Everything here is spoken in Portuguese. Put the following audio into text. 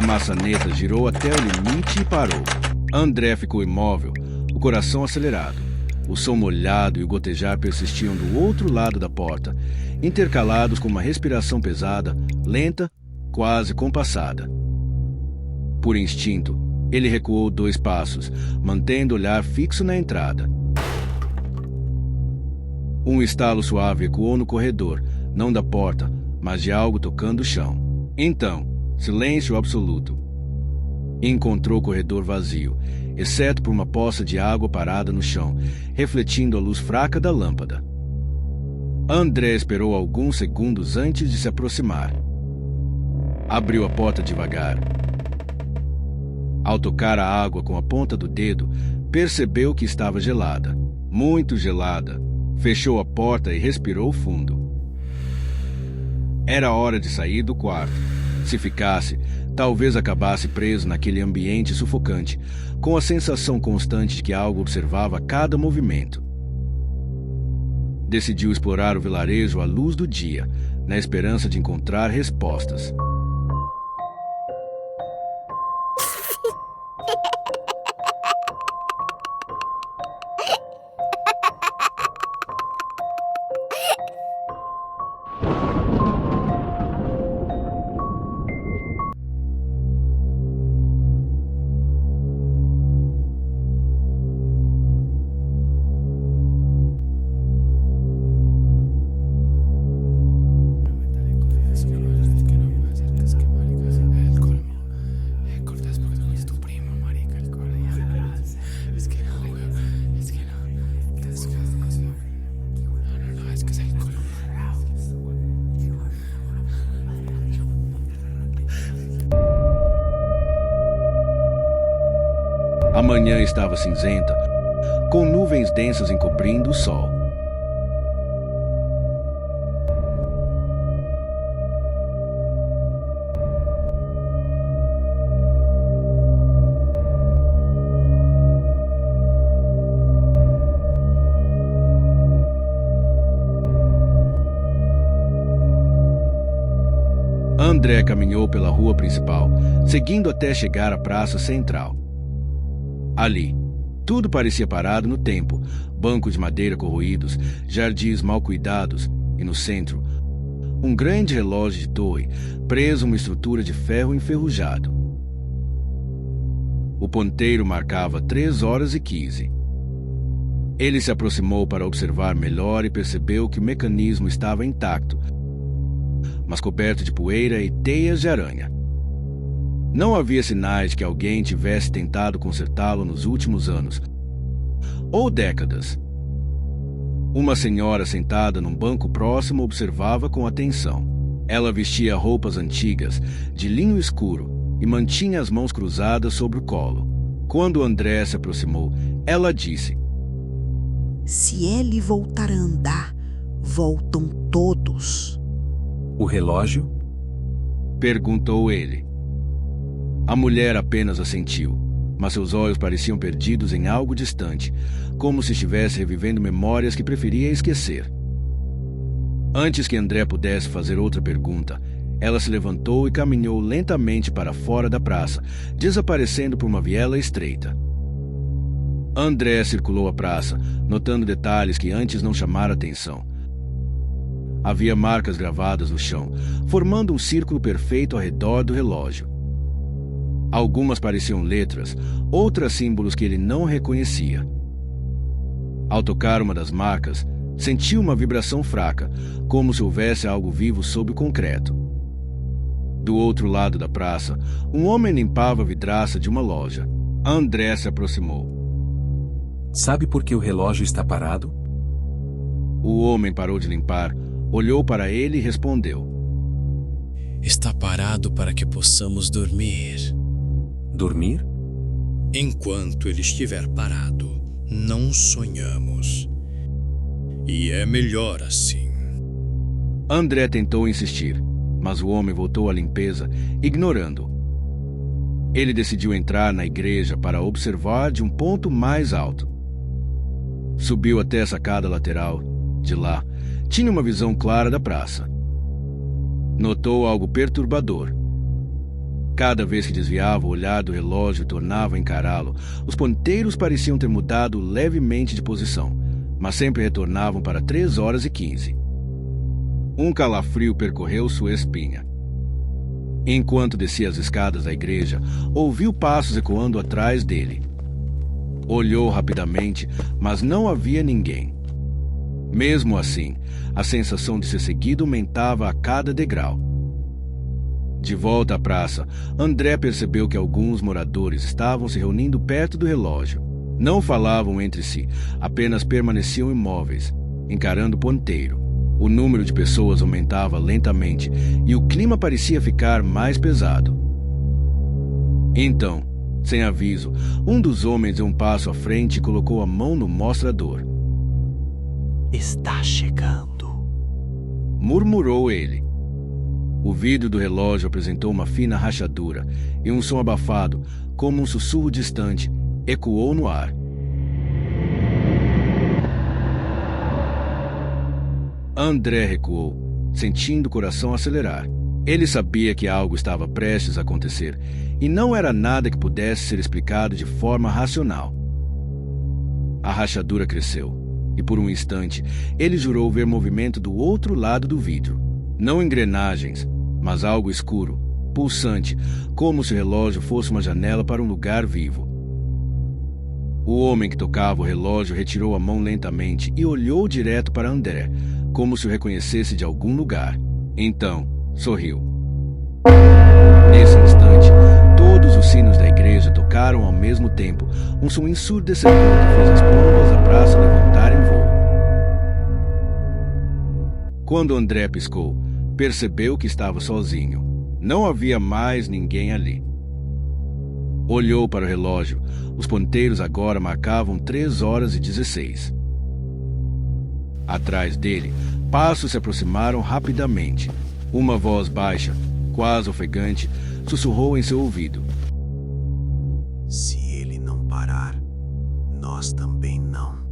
maçaneta girou até o limite e parou. André ficou imóvel, o coração acelerado. O som molhado e o gotejar persistiam do outro lado da porta, intercalados com uma respiração pesada, lenta, quase compassada. Por instinto, ele recuou 2 passos, mantendo o olhar fixo na entrada. Um estalo suave ecoou no corredor, não da porta, mas de algo tocando o chão. Então, silêncio absoluto. Encontrou o corredor vazio, exceto por uma poça de água parada no chão, refletindo a luz fraca da lâmpada. André esperou alguns segundos antes de se aproximar. Abriu a porta devagar. Ao tocar a água com a ponta do dedo, percebeu que estava gelada, muito gelada. Fechou a porta e respirou fundo. Era hora de sair do quarto. Se ficasse, talvez acabasse preso naquele ambiente sufocante, com a sensação constante de que algo observava cada movimento. Decidiu explorar o vilarejo à luz do dia, na esperança de encontrar respostas. A manhã estava cinzenta, com nuvens densas encobrindo o sol. André caminhou pela rua principal, seguindo até chegar à praça central. Ali, tudo parecia parado no tempo, bancos de madeira corroídos, jardins mal cuidados e, no centro, um grande relógio de torre, preso a uma estrutura de ferro enferrujado. O ponteiro marcava 3h15. Ele se aproximou para observar melhor e percebeu que o mecanismo estava intacto, mas coberto de poeira e teias de aranha. Não havia sinais de que alguém tivesse tentado consertá-lo nos últimos anos ou décadas. Uma senhora sentada num banco próximo observava com atenção. Ela vestia roupas antigas, de linho escuro, e mantinha as mãos cruzadas sobre o colo. Quando André se aproximou, ela disse: "Se ele voltar a andar, voltam todos." "O relógio?" perguntou ele. A mulher apenas assentiu, mas seus olhos pareciam perdidos em algo distante, como se estivesse revivendo memórias que preferia esquecer. Antes que André pudesse fazer outra pergunta, ela se levantou e caminhou lentamente para fora da praça, desaparecendo por uma viela estreita. André circulou a praça, notando detalhes que antes não chamaram atenção. Havia marcas gravadas no chão, formando um círculo perfeito ao redor do relógio. Algumas pareciam letras, outras símbolos que ele não reconhecia. Ao tocar uma das marcas, sentiu uma vibração fraca, como se houvesse algo vivo sob o concreto. Do outro lado da praça, um homem limpava a vidraça de uma loja. André se aproximou. "Sabe por que o relógio está parado?" O homem parou de limpar, olhou para ele e respondeu: "Está parado para que possamos dormir." "Dormir?" "Enquanto ele estiver parado, não sonhamos. E é melhor assim." André tentou insistir, mas o homem voltou à limpeza, ignorando-o. Ele decidiu entrar na igreja para observar de um ponto mais alto. Subiu até a sacada lateral. De lá, tinha uma visão clara da praça. Notou algo perturbador. Cada vez que desviava o olhar do relógio e tornava a encará-lo, os ponteiros pareciam ter mudado levemente de posição, mas sempre retornavam para 3h15. Um calafrio percorreu sua espinha. Enquanto descia as escadas da igreja, ouviu passos ecoando atrás dele. Olhou rapidamente, mas não havia ninguém. Mesmo assim, a sensação de ser seguido aumentava a cada degrau. De volta à praça, André percebeu que alguns moradores estavam se reunindo perto do relógio. Não falavam entre si, apenas permaneciam imóveis, encarando o ponteiro. O número de pessoas aumentava lentamente e o clima parecia ficar mais pesado. Então, sem aviso, um dos homens deu um passo à frente e colocou a mão no mostrador. Está chegando, murmurou ele. O vidro do relógio apresentou uma fina rachadura e um som abafado, como um sussurro distante, ecoou no ar. André recuou, sentindo o coração acelerar. Ele sabia que algo estava prestes a acontecer e não era nada que pudesse ser explicado de forma racional. A rachadura cresceu e, por um instante, ele jurou ver movimento do outro lado do vidro. Não engrenagens, mas algo escuro, pulsante, como se o relógio fosse uma janela para um lugar vivo. O homem que tocava o relógio retirou a mão lentamente e olhou direto para André, como se o reconhecesse de algum lugar. Então, sorriu. Nesse instante, todos os sinos da igreja tocaram ao mesmo tempo, um som ensurdecedor que fez as pombas da praça levantarem voo. Quando André piscou, percebeu que estava sozinho. Não havia mais ninguém ali. Olhou para o relógio. Os ponteiros agora marcavam 3h16. Atrás dele, passos se aproximaram rapidamente. Uma voz baixa, quase ofegante, sussurrou em seu ouvido. Se ele não parar, nós também não.